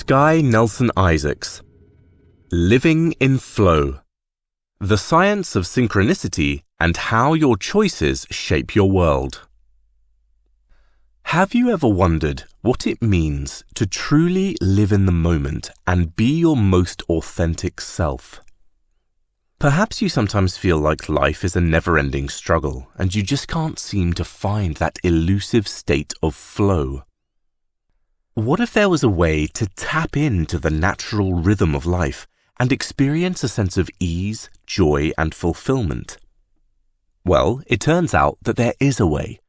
Sky Nelson Isaacs. Living in Flow. The Science of Synchronicity and How Your Choices Shape Your World. Have you ever wondered what it means to truly live in the moment and be your most authentic self? Perhaps you sometimes feel like life is a never-ending struggle and you just can't seem to find that elusive state of flow. What if there was a way to tap into the natural rhythm of life and experience a sense of ease, joy, and fulfillment? Well, it turns out that there is a way,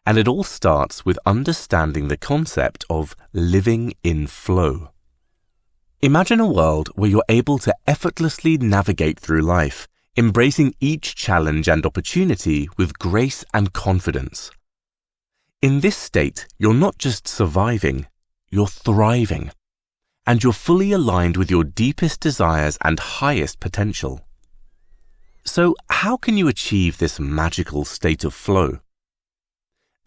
and it all starts with understanding the concept of living in flow. Imagine a world where you're able to effortlessly navigate through life, embracing each challenge and opportunity with grace and confidence. In this state, you're not just surviving, you're thriving, and you're fully aligned with your deepest desires and highest potential. So, how can you achieve this magical state of flow?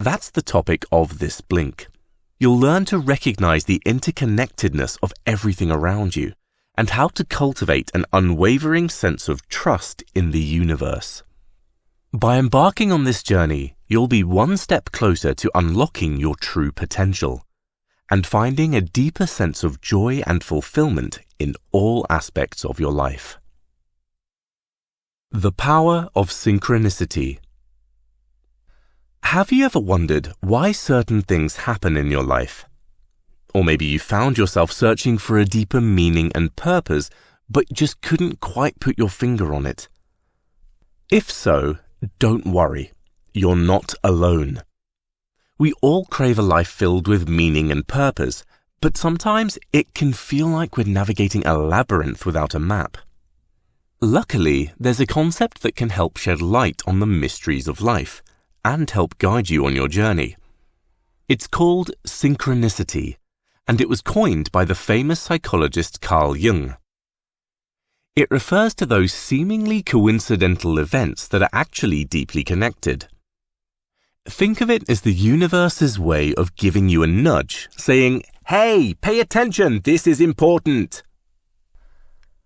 That's the topic of this blink. You'll learn to recognize the interconnectedness of everything around you and how to cultivate an unwavering sense of trust in the universe. By embarking on this journey, you'll be one step closer to unlocking your true potential and finding a deeper sense of joy and fulfillment in all aspects of your life. The power of synchronicity. Have you ever wondered why certain things happen in your life? Or maybe you found yourself searching for a deeper meaning and purpose, but just couldn't quite put your finger on it. If so, don't worry. You're not alone. We all crave a life filled with meaning and purpose, but sometimes it can feel like we're navigating a labyrinth without a map. Luckily, there's a concept that can help shed light on the mysteries of life and help guide you on your journey. It's called synchronicity, and it was coined by the famous psychologist Carl Jung. It refers to those seemingly coincidental events that are actually deeply connected. Think of it as the universe's way of giving you a nudge, saying, "Hey, pay attention, this is important."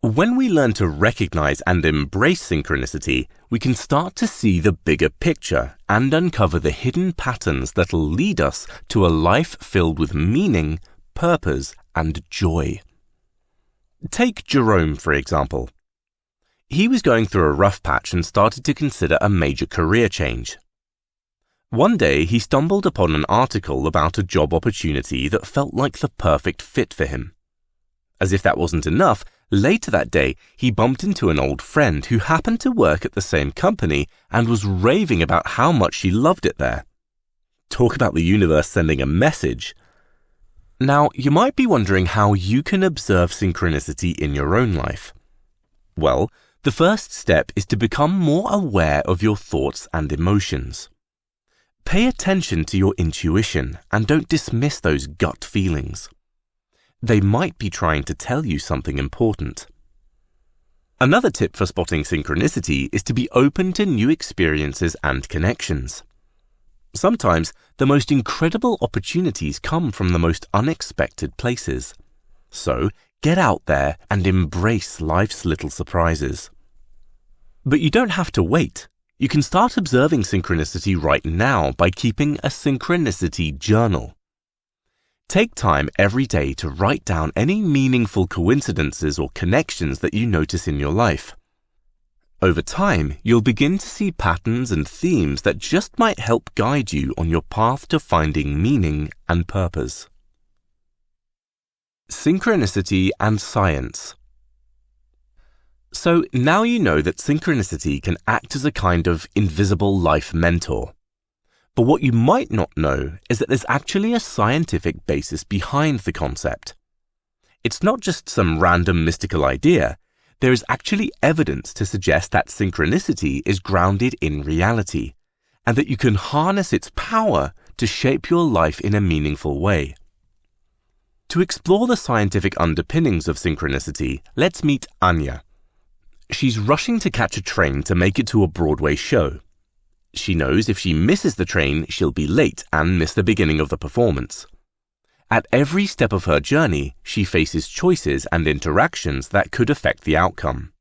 When we learn to recognize and embrace synchronicity, we can start to see the bigger picture and uncover the hidden patterns that'll lead us to a life filled with meaning, purpose, and joy. Take Jerome, for example. He was going through a rough patch and started to consider a major career change. One day, he stumbled upon an article about a job opportunity that felt like the perfect fit for him. As if that wasn't enough, later that day, he bumped into an old friend who happened to work at the same company and was raving about how much she loved it there. Talk about the universe sending a message. Now, you might be wondering how you can observe synchronicity in your own life. Well, the first step is to become more aware of your thoughts and emotions. Pay attention to your intuition and don't dismiss those gut feelings. They might be trying to tell you something important. Another tip for spotting synchronicity is to be open to new experiences and connections. Sometimes the most incredible opportunities come from the most unexpected places. So get out there and embrace life's little surprises. But you don't have to wait. You can start observing synchronicity right now by keeping a synchronicity journal. Take time every day to write down any meaningful coincidences or connections that you notice in your life. Over time, you'll begin to see patterns and themes that just might help guide you on your path to finding meaning and purpose. Synchronicity and Science. So now you know that synchronicity can act as a kind of invisible life mentor. But what you might not know is that there's actually a scientific basis behind the concept. It's not just some random mystical idea. There is actually evidence to suggest that synchronicity is grounded in reality, and that you can harness its power to shape your life in a meaningful way. To explore the scientific underpinnings of synchronicity, let's meet Anya. She's rushing to catch a train to make it to a Broadway show. She knows if she misses the train, she'll be late and miss the beginning of the performance. At every step of her journey, she faces choices and interactions that could affect the outcome.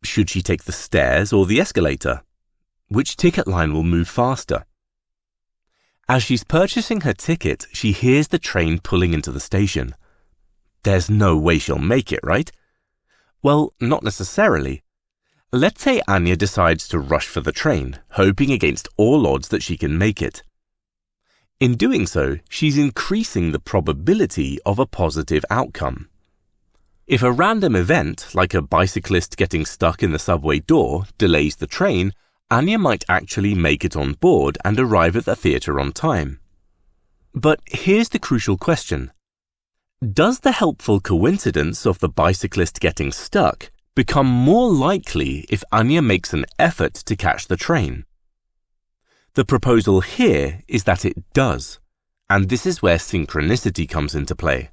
Should she take the stairs or the escalator? Which ticket line will move faster? As she's purchasing her ticket, she hears the train pulling into the station. There's no way she'll make it, right? Well, not necessarily. Let's say Anya decides to rush for the train, hoping against all odds that she can make it. In doing so, she's increasing the probability of a positive outcome. If a random event, like a bicyclist getting stuck in the subway door, delays the train, Anya might actually make it on board and arrive at the theatre on time. But here's the crucial question. Does the helpful coincidence of the bicyclist getting stuck become more likely if Anya makes an effort to catch the train? The proposal here is that it does, and this is where synchronicity comes into play.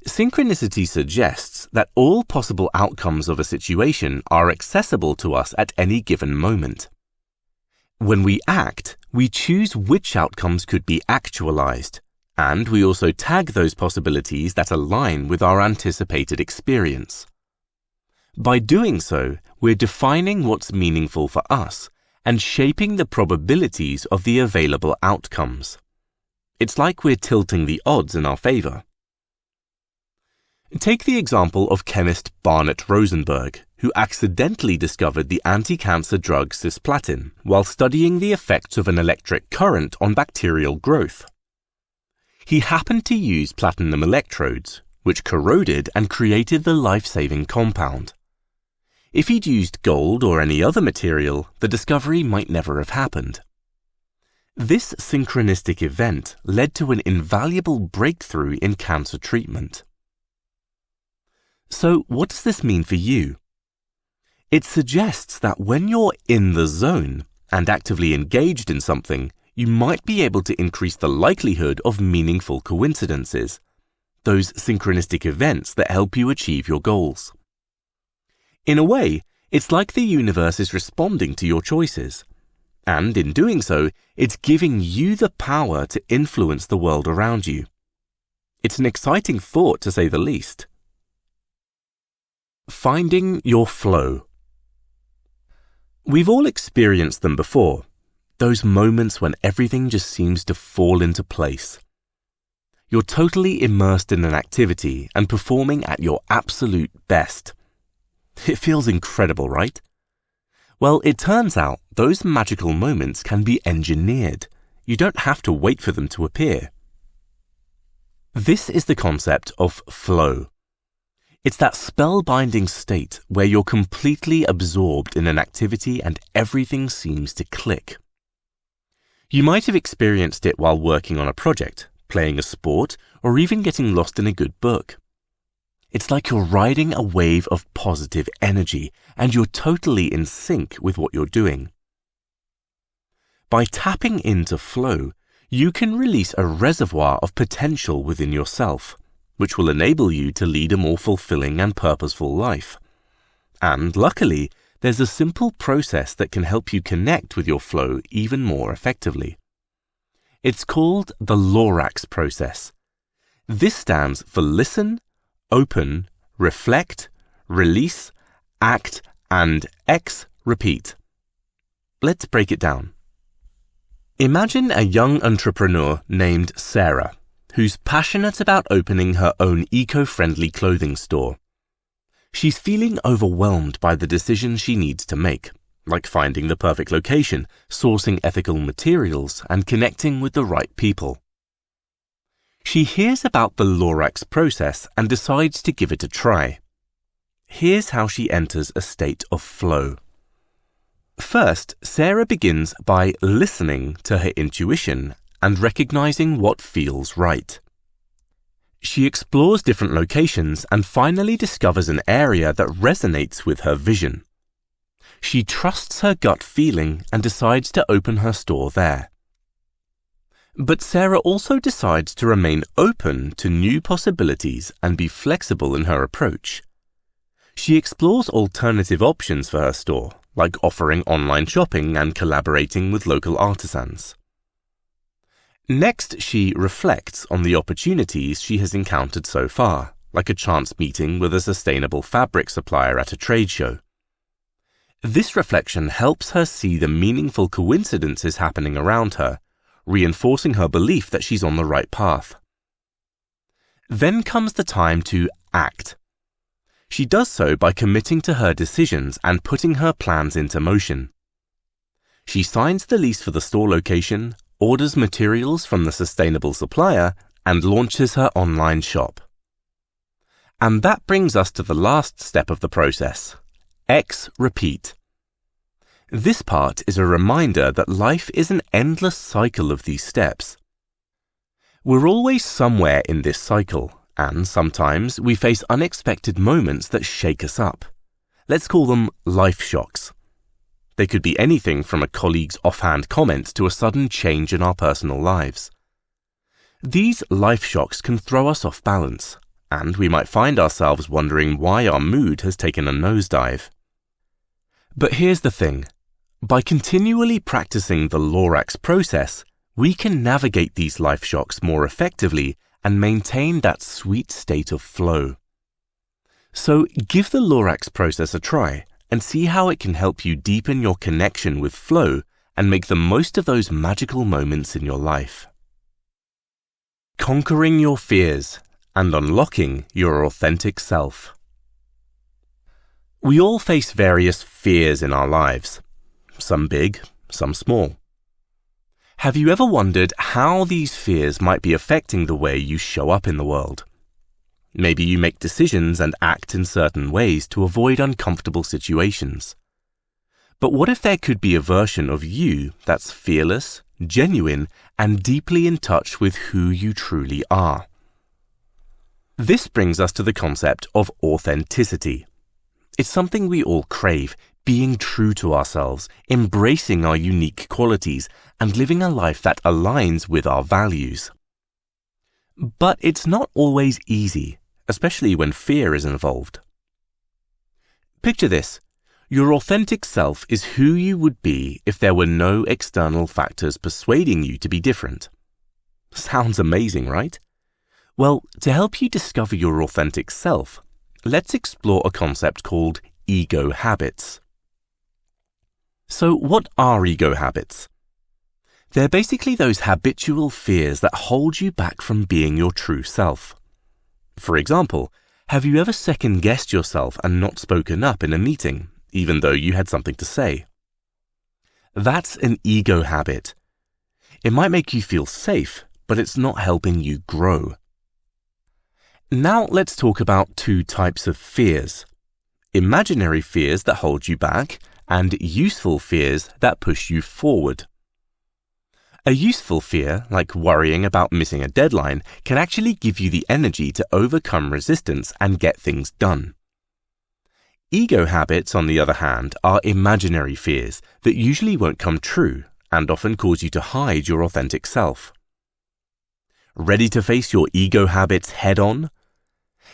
Synchronicity suggests that all possible outcomes of a situation are accessible to us at any given moment. When we act, we choose which outcomes could be actualized, and we also tag those possibilities that align with our anticipated experience. By doing so, we're defining what's meaningful for us and shaping the probabilities of the available outcomes. It's like we're tilting the odds in our favor. Take the example of chemist Barnett Rosenberg, who accidentally discovered the anti-cancer drug cisplatin while studying the effects of an electric current on bacterial growth. He happened to use platinum electrodes, which corroded and created the life-saving compound. If he'd used gold or any other material, the discovery might never have happened. This synchronistic event led to an invaluable breakthrough in cancer treatment. So, what does this mean for you? It suggests that when you're in the zone and actively engaged in something, you might be able to increase the likelihood of meaningful coincidences, those synchronistic events that help you achieve your goals. In a way, it's like the universe is responding to your choices, and in doing so, it's giving you the power to influence the world around you. It's an exciting thought, to say the least. Finding your flow. We've all experienced them before, those moments when everything just seems to fall into place. You're totally immersed in an activity and performing at your absolute best. It feels incredible, right? Well, it turns out those magical moments can be engineered. You don't have to wait for them to appear. This is the concept of flow. It's that spellbinding state where you're completely absorbed in an activity and everything seems to click. You might have experienced it while working on a project, playing a sport, or even getting lost in a good book. It's like you're riding a wave of positive energy and you're totally in sync with what you're doing. By tapping into flow, you can release a reservoir of potential within yourself, which will enable you to lead a more fulfilling and purposeful life. And luckily, there's a simple process that can help you connect with your flow even more effectively. It's called the Lorax process. This stands for listen, open, reflect, release, act, and repeat. Let's break it down. Imagine a young entrepreneur named Sarah, who's passionate about opening her own eco-friendly clothing store. She's feeling overwhelmed by the decisions she needs to make, like finding the perfect location, sourcing ethical materials, and connecting with the right people. She hears about the Lorax process and decides to give it a try. Here's how she enters a state of flow. First, Sarah begins by listening to her intuition and recognizing what feels right. She explores different locations and finally discovers an area that resonates with her vision. She trusts her gut feeling and decides to open her store there. But Sarah also decides to remain open to new possibilities and be flexible in her approach. She explores alternative options for her store, like offering online shopping and collaborating with local artisans. Next, she reflects on the opportunities she has encountered so far, like a chance meeting with a sustainable fabric supplier at a trade show. This reflection helps her see the meaningful coincidences happening around her, reinforcing her belief that she's on the right path. Then comes the time to act. She does so by committing to her decisions and putting her plans into motion. She signs the lease for the store location, orders materials from the sustainable supplier, and launches her online shop. And that brings us to the last step of the process. Repeat. This part is a reminder that life is an endless cycle of these steps. We're always somewhere in this cycle, and sometimes we face unexpected moments that shake us up. Let's call them life shocks. They could be anything from a colleague's offhand comment to a sudden change in our personal lives. These life shocks can throw us off balance, and we might find ourselves wondering why our mood has taken a nosedive. But here's the thing. By continually practicing the Lorax process, we can navigate these life shocks more effectively and maintain that sweet state of flow. So give the Lorax process a try and see how it can help you deepen your connection with flow and make the most of those magical moments in your life. Conquering your fears and unlocking your authentic self. We all face various fears in our lives, some big, some small. Have you ever wondered how these fears might be affecting the way you show up in the world? Maybe you make decisions and act in certain ways to avoid uncomfortable situations. But what if there could be a version of you that's fearless, genuine, and deeply in touch with who you truly are? This brings us to the concept of authenticity. It's something we all crave, being true to ourselves, embracing our unique qualities, and living a life that aligns with our values. But it's not always easy, especially when fear is involved. Picture this. Your authentic self is who you would be if there were no external factors persuading you to be different. Sounds amazing, right? Well, to help you discover your authentic self, let's explore a concept called ego habits. So what are ego habits? They're basically those habitual fears that hold you back from being your true self. For example, have you ever second-guessed yourself and not spoken up in a meeting, even though you had something to say? That's an ego habit. It might make you feel safe, but it's not helping you grow. Now let's talk about two types of fears. Imaginary fears that hold you back, and useful fears that push you forward. A useful fear, like worrying about missing a deadline, can actually give you the energy to overcome resistance and get things done. Ego habits, on the other hand, are imaginary fears that usually won't come true and often cause you to hide your authentic self. Ready to face your ego habits head-on?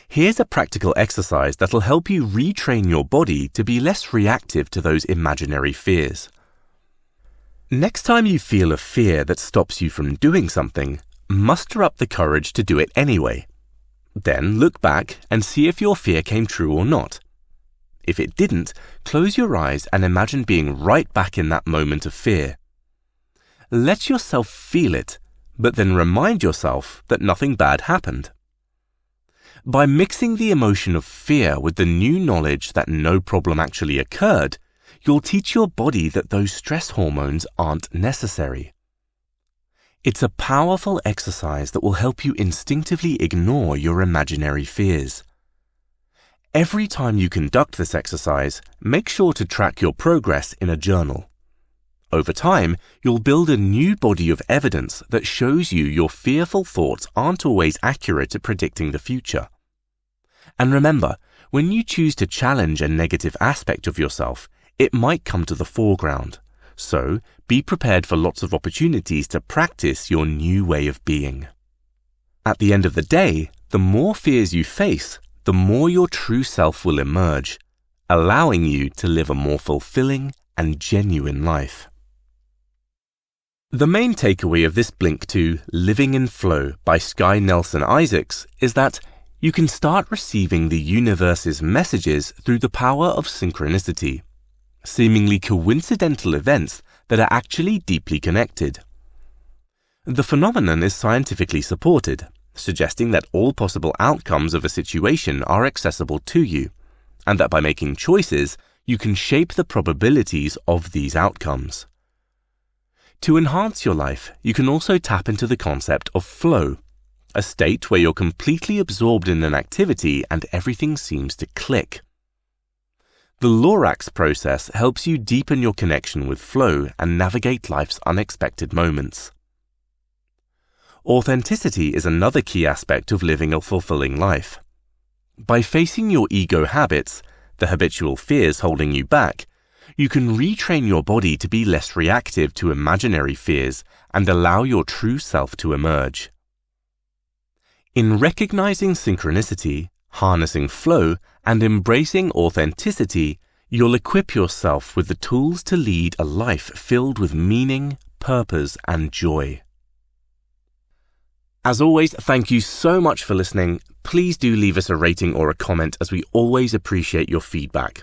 Here's a practical exercise that'll help you retrain your body to be less reactive to those imaginary fears. Next time you feel a fear that stops you from doing something, muster up the courage to do it anyway. Then look back and see if your fear came true or not. If it didn't, close your eyes and imagine being right back in that moment of fear. Let yourself feel it, but then remind yourself that nothing bad happened. By mixing the emotion of fear with the new knowledge that no problem actually occurred, you'll teach your body that those stress hormones aren't necessary. It's a powerful exercise that will help you instinctively ignore your imaginary fears. Every time you conduct this exercise, make sure to track your progress in a journal. Over time, you'll build a new body of evidence that shows you your fearful thoughts aren't always accurate at predicting the future. And remember, when you choose to challenge a negative aspect of yourself, it might come to the foreground. So, be prepared for lots of opportunities to practice your new way of being. At the end of the day, the more fears you face, the more your true self will emerge, allowing you to live a more fulfilling and genuine life. The main takeaway of this blink to Living in Flow by Sky Nelson Isaacs is that you can start receiving the universe's messages through the power of synchronicity, seemingly coincidental events that are actually deeply connected. The phenomenon is scientifically supported, suggesting that all possible outcomes of a situation are accessible to you, and that by making choices, you can shape the probabilities of these outcomes. To enhance your life, you can also tap into the concept of flow, a state where you're completely absorbed in an activity and everything seems to click. The Lorax process helps you deepen your connection with flow and navigate life's unexpected moments. Authenticity is another key aspect of living a fulfilling life. By facing your ego habits, the habitual fears holding you back, you can retrain your body to be less reactive to imaginary fears and allow your true self to emerge. In recognizing synchronicity, harnessing flow, and embracing authenticity, you'll equip yourself with the tools to lead a life filled with meaning, purpose, and joy. As always, thank you so much for listening. Please do leave us a rating or a comment, as we always appreciate your feedback.